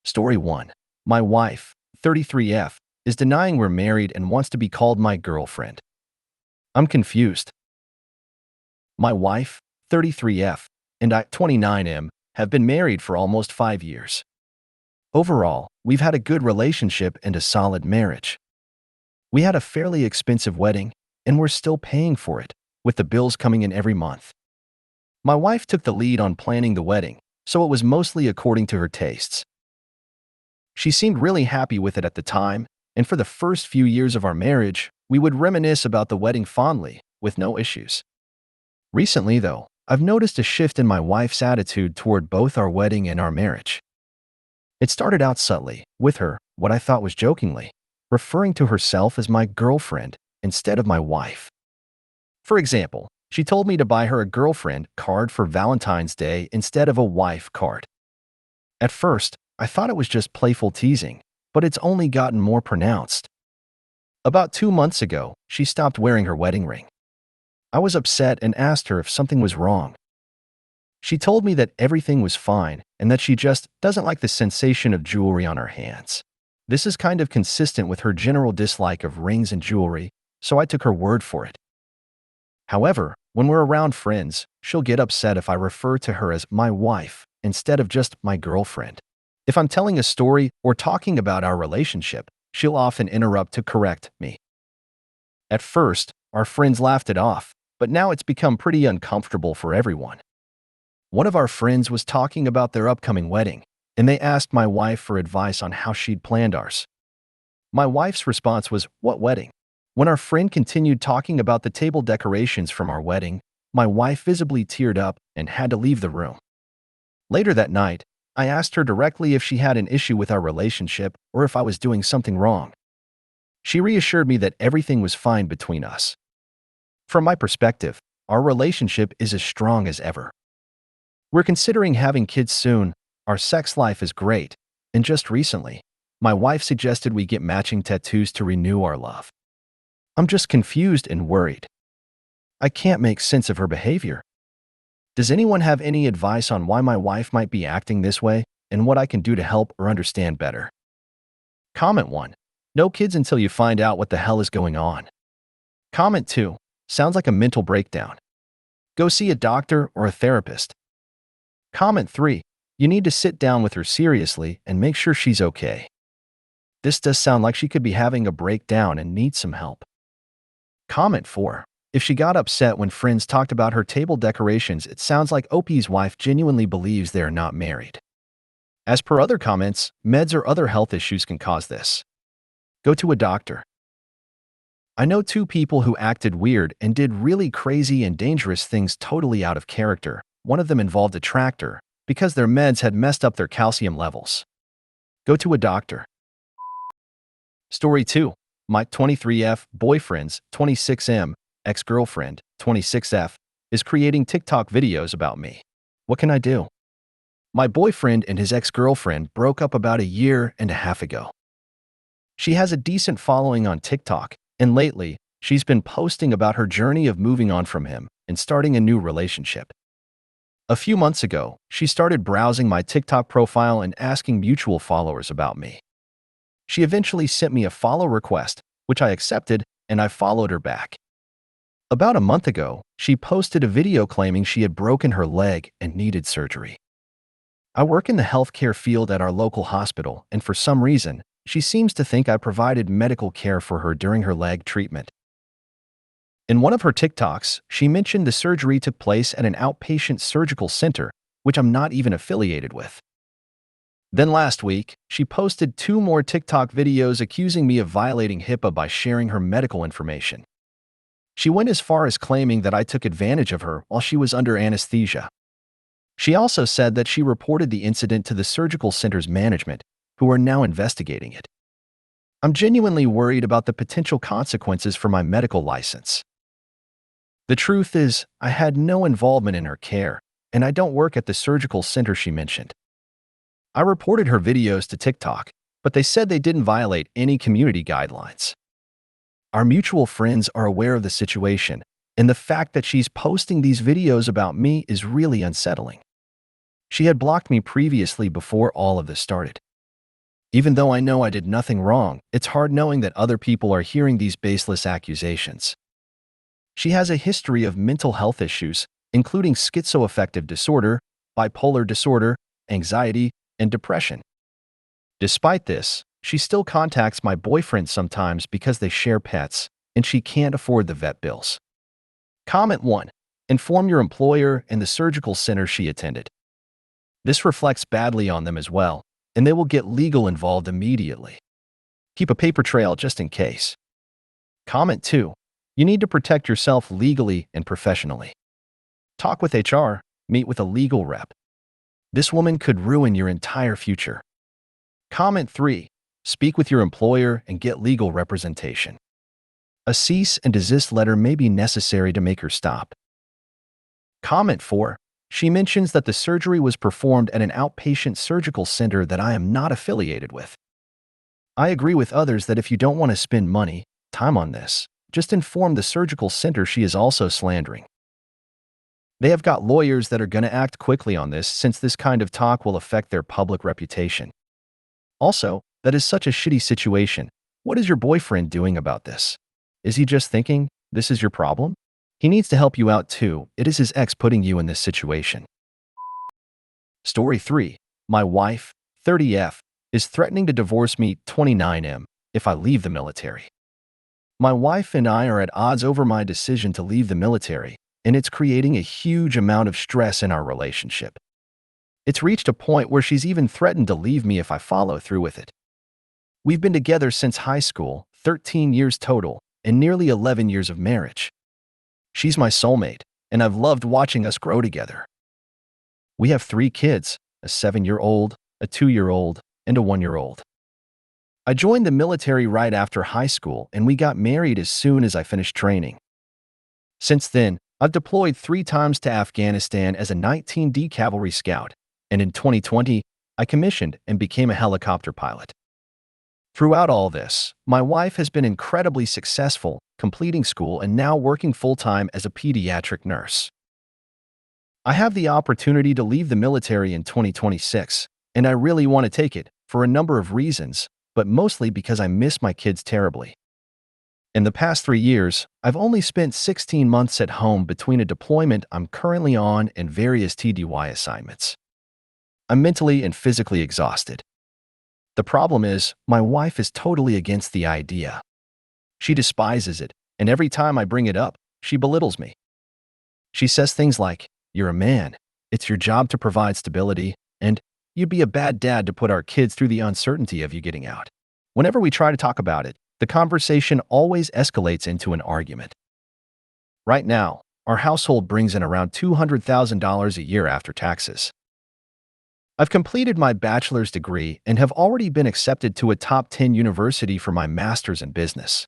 Story 1. My wife, 33F, is denying we're married and wants to be called my girlfriend. I'm confused. My wife, 33F, and I, 29M, have been married for almost 5 years. Overall, we've had a good relationship and a solid marriage. We had a fairly expensive wedding, and we're still paying for it, with the bills coming in every month. My wife took the lead on planning the wedding, so it was mostly according to her tastes. She seemed really happy with it at the time, and for the first few years of our marriage, we would reminisce about the wedding fondly, with no issues. Recently, though, I've noticed a shift in my wife's attitude toward both our wedding and our marriage. It started out subtly, with her, what I thought was jokingly, referring to herself as my girlfriend instead of my wife. For example, she told me to buy her a girlfriend card for Valentine's Day instead of a wife card. At first, I thought it was just playful teasing, but it's only gotten more pronounced. About 2 months ago, she stopped wearing her wedding ring. I was upset and asked her if something was wrong. She told me that everything was fine and that she just doesn't like the sensation of jewelry on her hands. This is kind of consistent with her general dislike of rings and jewelry, so I took her word for it. However, when we're around friends, she'll get upset if I refer to her as my wife instead of just my girlfriend. If I'm telling a story or talking about our relationship, she'll often interrupt to correct me. At first, our friends laughed it off, but now it's become pretty uncomfortable for everyone. One of our friends was talking about their upcoming wedding, and they asked my wife for advice on how she'd planned ours. My wife's response was, "What wedding?" When our friend continued talking about the table decorations from our wedding, my wife visibly teared up and had to leave the room. Later that night, I asked her directly if she had an issue with our relationship or if I was doing something wrong. She reassured me that everything was fine between us. From my perspective, our relationship is as strong as ever. We're considering having kids soon, our sex life is great, and just recently, my wife suggested we get matching tattoos to renew our love. I'm just confused and worried. I can't make sense of her behavior. Does anyone have any advice on why my wife might be acting this way and what I can do to help or understand better? Comment 1. No kids until you find out what the hell is going on. Comment 2. Sounds like a mental breakdown. Go see a doctor or a therapist. Comment 3. You need to sit down with her seriously and make sure she's okay. This does sound like she could be having a breakdown and needs some help. Comment 4. If she got upset when friends talked about her table decorations, it sounds like OP's wife genuinely believes they are not married. As per other comments, meds or other health issues can cause this. Go to a doctor. I know 2 people who acted weird and did really crazy and dangerous things totally out of character. One of them involved a tractor because their meds had messed up their calcium levels. Go to a doctor. Story 2. My 23F boyfriend's 26M ex-girlfriend, 26F, is creating TikTok videos about me. What can I do? My boyfriend and his ex-girlfriend broke up about 1.5 years ago. She has a decent following on TikTok, and lately, she's been posting about her journey of moving on from him and starting a new relationship. A few months ago, she started browsing my TikTok profile and asking mutual followers about me. She eventually sent me a follow request, which I accepted, and I followed her back. About a month ago, she posted a video claiming she had broken her leg and needed surgery. I work in the healthcare field at our local hospital, and for some reason, she seems to think I provided medical care for her during her leg treatment. In one of her TikToks, she mentioned the surgery took place at an outpatient surgical center, which I'm not even affiliated with. Then last week, she posted 2 more TikTok videos accusing me of violating HIPAA by sharing her medical information. She went as far as claiming that I took advantage of her while she was under anesthesia. She also said that she reported the incident to the surgical center's management, who are now investigating it. I'm genuinely worried about the potential consequences for my medical license. The truth is, I had no involvement in her care, and I don't work at the surgical center she mentioned. I reported her videos to TikTok, but they said they didn't violate any community guidelines. Our mutual friends are aware of the situation, and the fact that she's posting these videos about me is really unsettling. She had blocked me previously before all of this started. Even though I know I did nothing wrong, it's hard knowing that other people are hearing these baseless accusations. She has a history of mental health issues, including schizoaffective disorder, bipolar disorder, anxiety, and depression. Despite this, she still contacts my boyfriend sometimes because they share pets, and she can't afford the vet bills. Comment 1. Inform your employer and the surgical center she attended. This reflects badly on them as well, and they will get legal involved immediately. Keep a paper trail just in case. Comment 2. You need to protect yourself legally and professionally. Talk with HR, meet with a legal rep. This woman could ruin your entire future. Comment 3. Speak with your employer and get legal representation. A cease and desist letter may be necessary to make her stop. Comment 4. She mentions that the surgery was performed at an outpatient surgical center that I am not affiliated with. I agree with others that if you don't want to spend money, time on this, just inform the surgical center she is also slandering. They have got lawyers that are going to act quickly on this since this kind of talk will affect their public reputation. Also, that is such a shitty situation. What is your boyfriend doing about this? Is he just thinking, this is your problem? He needs to help you out too. It is his ex putting you in this situation. Story 3. My wife, 30F, is threatening to divorce me, 29M, if I leave the military. My wife and I are at odds over my decision to leave the military, and it's creating a huge amount of stress in our relationship. It's reached a point where she's even threatened to leave me if I follow through with it. We've been together since high school, 13 years total, and nearly 11 years of marriage. She's my soulmate, and I've loved watching us grow together. We have 3 kids, a 7-year-old, a 2-year-old, and a 1-year-old. I joined the military right after high school, and we got married as soon as I finished training. Since then, I've deployed 3 times to Afghanistan as a 19D Cavalry Scout, and in 2020, I commissioned and became a helicopter pilot. Throughout all this, my wife has been incredibly successful, completing school and now working full-time as a pediatric nurse. I have the opportunity to leave the military in 2026, and I really want to take it, for a number of reasons, but mostly because I miss my kids terribly. In the past 3 years, I've only spent 16 months at home between a deployment I'm currently on and various TDY assignments. I'm mentally and physically exhausted. The problem is, my wife is totally against the idea. She despises it, and every time I bring it up, she belittles me. She says things like, "You're a man, it's your job to provide stability, and you'd be a bad dad to put our kids through the uncertainty of you getting out." Whenever we try to talk about it, the conversation always escalates into an argument. Right now, our household brings in around $200,000 a year after taxes. I've completed my bachelor's degree and have already been accepted to a top 10 university for my master's in business.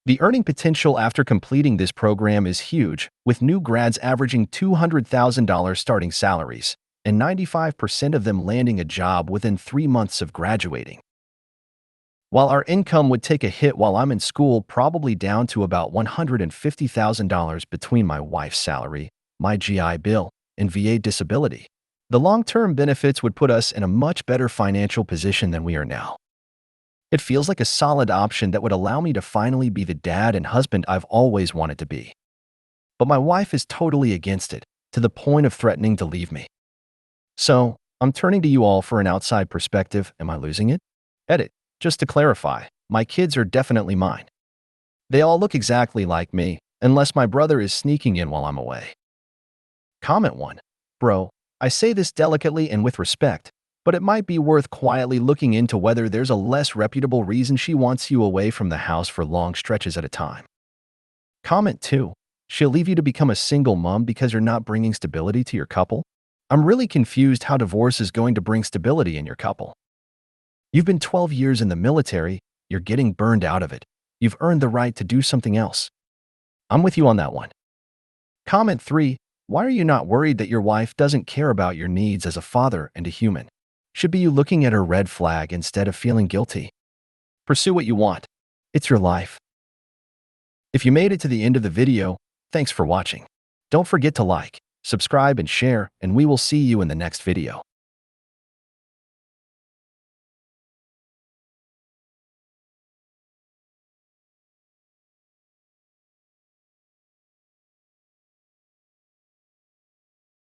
The earning potential after completing this program is huge, with new grads averaging $200,000 starting salaries, and 95% of them landing a job within 3 months of graduating. While our income would take a hit while I'm in school, probably down to about $150,000 between my wife's salary, my GI Bill, and VA disability, the long-term benefits would put us in a much better financial position than we are now. It feels like a solid option that would allow me to finally be the dad and husband I've always wanted to be. But my wife is totally against it, to the point of threatening to leave me. So, I'm turning to you all for an outside perspective. Am I losing it? Edit. Just to clarify, my kids are definitely mine. They all look exactly like me, unless my brother is sneaking in while I'm away. Comment 1. Bro, I say this delicately and with respect, but it might be worth quietly looking into whether there's a less reputable reason she wants you away from the house for long stretches at a time. Comment 2. She'll leave you to become a single mom because you're not bringing stability to your couple? I'm really confused how divorce is going to bring stability in your couple. You've been 12 years in the military, you're getting burned out of it. You've earned the right to do something else. I'm with you on that one. Comment 3. Why are you not worried that your wife doesn't care about your needs as a father and a human? Should be you looking at her red flag instead of feeling guilty. Pursue what you want. It's your life. If you made it to the end of the video, thanks for watching. Don't forget to like, subscribe, and share, and we will see you in the next video.